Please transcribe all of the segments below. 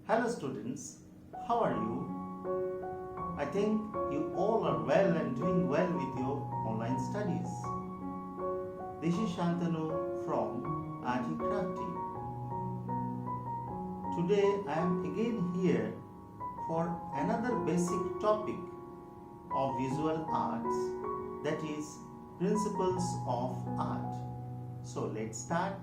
Hello students, how are you? I think you all are well and doing well with your online studies. This is Shantanu from ARTY KRAFTY. Today I am again here for another basic topic of visual arts, that is principles of art. So let's start.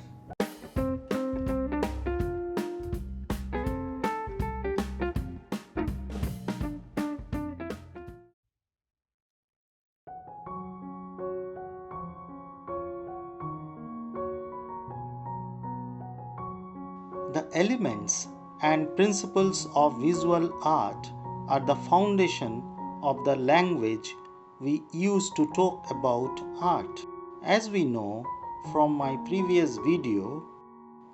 The elements and principles of visual art are the foundation of the language we use to talk about art. As we know from my previous video,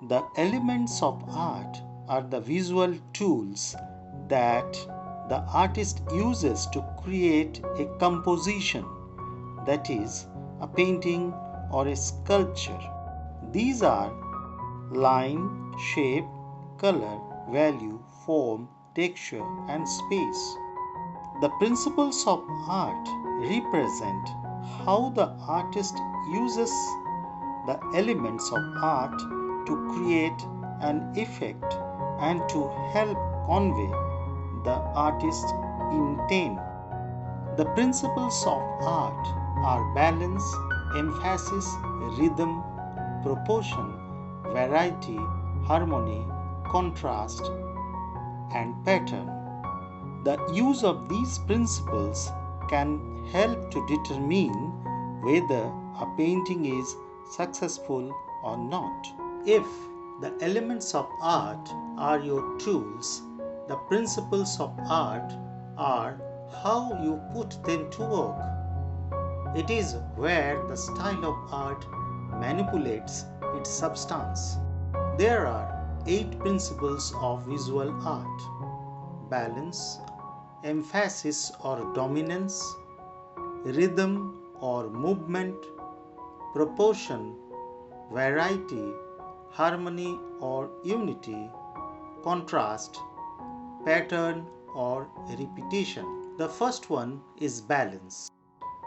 the elements of art are the visual tools that the artist uses to create a composition, that is, a painting or a sculpture. These are line, shape, color, value, form, texture, and space. The principles of art represent how the artist uses the elements of art to create an effect and to help convey the artist's intent. The principles of art are balance, emphasis, rhythm, proportion, variety, harmony, contrast, and pattern. The use of these principles can help to determine whether a painting is successful or not. If the elements of art are your tools, the principles of art are how you put them to work. It is where the style of art manipulates its substance. There are 8 principles of visual art: balance, emphasis or dominance, rhythm or movement, proportion, variety, harmony or unity, contrast, pattern or repetition. The first one is balance.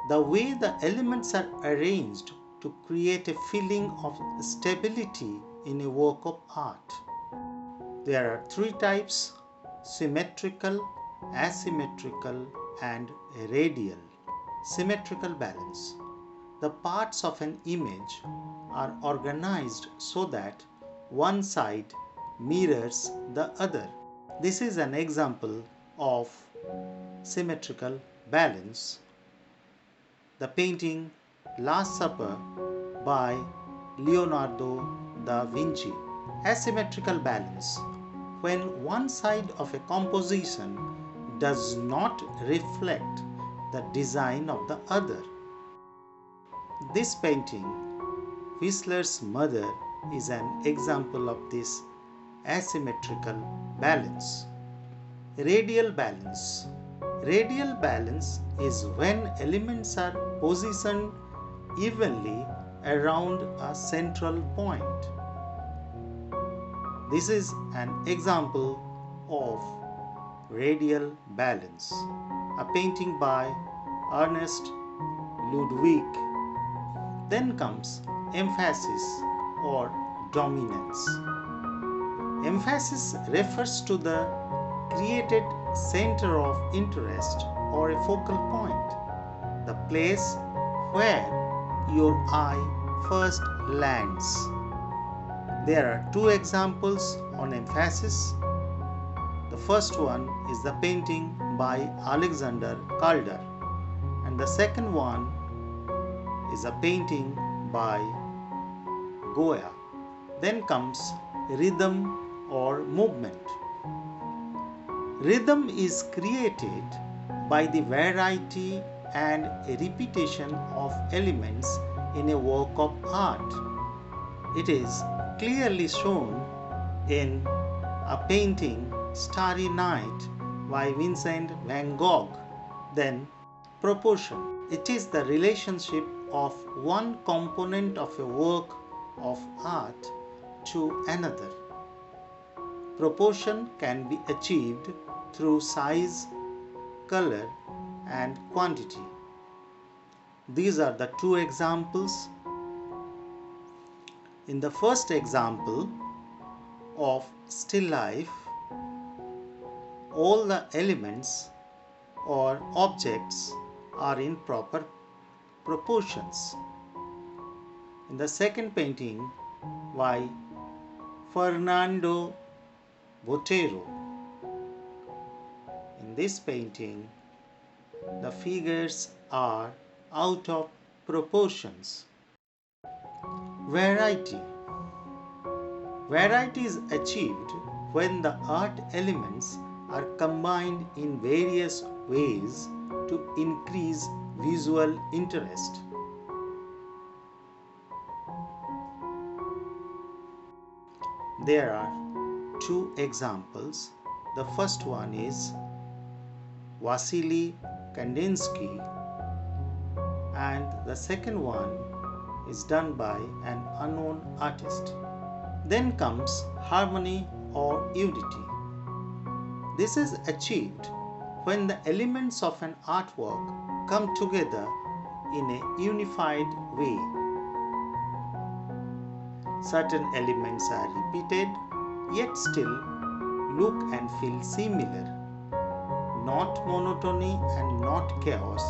The way the elements are arranged to create a feeling of stability in a work of art. There are 3 types: symmetrical, asymmetrical, and radial. Symmetrical balance. The parts of an image are organized so that one side mirrors the other. This is an example of symmetrical balance. The painting Last Supper by Leonardo da Vinci. Asymmetrical balance. When one side of a composition does not reflect the design of the other. This painting, Whistler's Mother, is an example of this asymmetrical balance. Radial balance. Radial balance is when elements are positioned evenly around a central point. This is an example of radial balance, a painting by Ernest Ludwig. Then comes emphasis or dominance. Emphasis refers to the created center of interest or a focal point, the place where your eye first lands. There are 2 examples on emphasis. The first one is the painting by Alexander Calder, and the second one is a painting by Goya. Then comes rhythm or movement. Rhythm is created by the variety and repetition of elements in a work of art. It is clearly shown in a painting Starry Night by Vincent van Gogh. Then proportion. It is the relationship of one component of a work of art to another. Proportion can be achieved through size, color, and quantity. These are the two examples. In the first example of still life, all the elements or objects are in proper proportions. In the second painting by Fernando Botero, in this painting, the figures are out of proportions. Variety. Variety is achieved when the art elements are combined in various ways to increase visual interest. There are two examples. The first one is Vasily Kandinsky, and the second one is done by an unknown artist. Then comes harmony or unity. This is achieved when the elements of an artwork come together in a unified way. Certain elements are repeated, yet still look and feel similar. Not monotony and not chaos.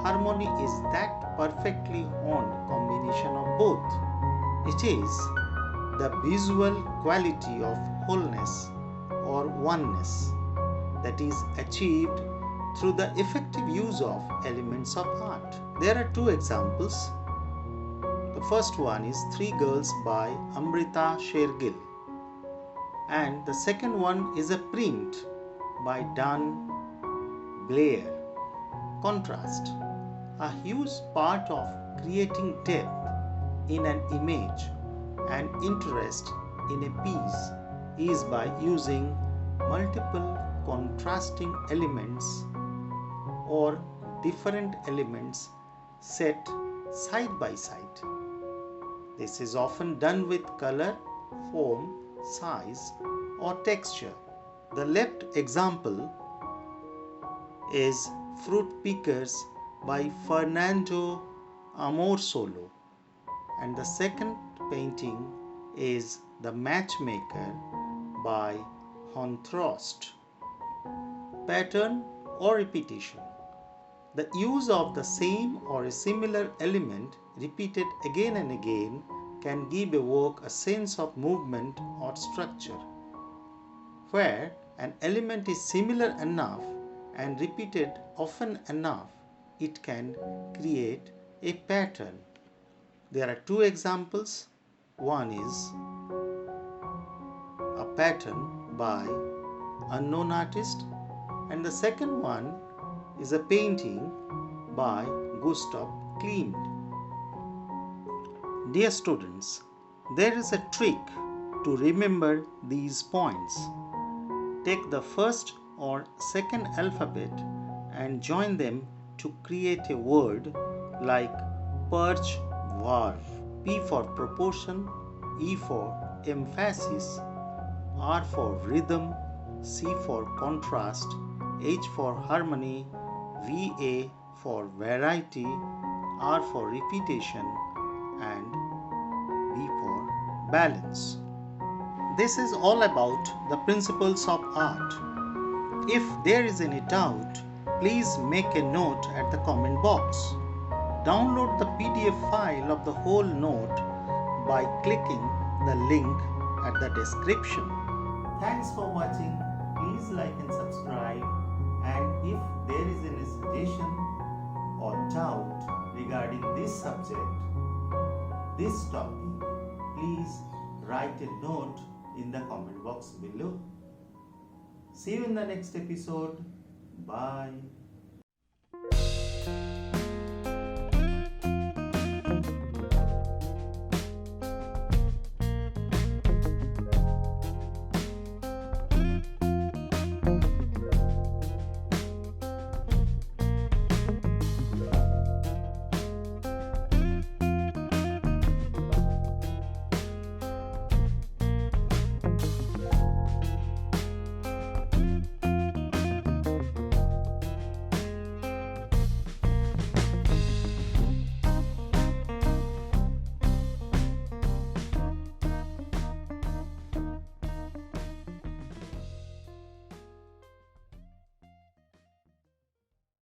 Harmony is that perfectly honed combination of both. It is the visual quality of wholeness or oneness that is achieved through the effective use of elements of art. There are two examples. The first one is Three Girls by Amrita Shergill, and the second one is a print by Dan Blair. Contrast. A huge part of creating depth in an image and interest in a piece is by using multiple contrasting elements or different elements set side by side. This is often done with color, form, size, or texture. The left example is Fruit Pickers by Fernando Amorsolo, and the second painting is The Matchmaker by Honthrost. Pattern or repetition. The use of the same or a similar element repeated again and again can give a work a sense of movement or structure. Where an element is similar enough and repeated often enough, it can create a pattern. There are two examples. One is a pattern by unknown artist, and the second one is a painting by Gustav Klimt. Dear students, there is a trick to remember these points. Take the first or second alphabet and join them to create a word like perch var. P for proportion, E for emphasis, R for rhythm, C for contrast, H for harmony, VA for variety, R for repetition, and B for balance. This is all about the principles of art. If there is any doubt, please make a note at the comment box. Download the PDF file of the whole note by clicking the link at the description. Thanks for watching. Please like and subscribe. And if there is any suggestion or doubt regarding this subject, this topic, please write a note in the comment box below. See you in the next episode. Bye.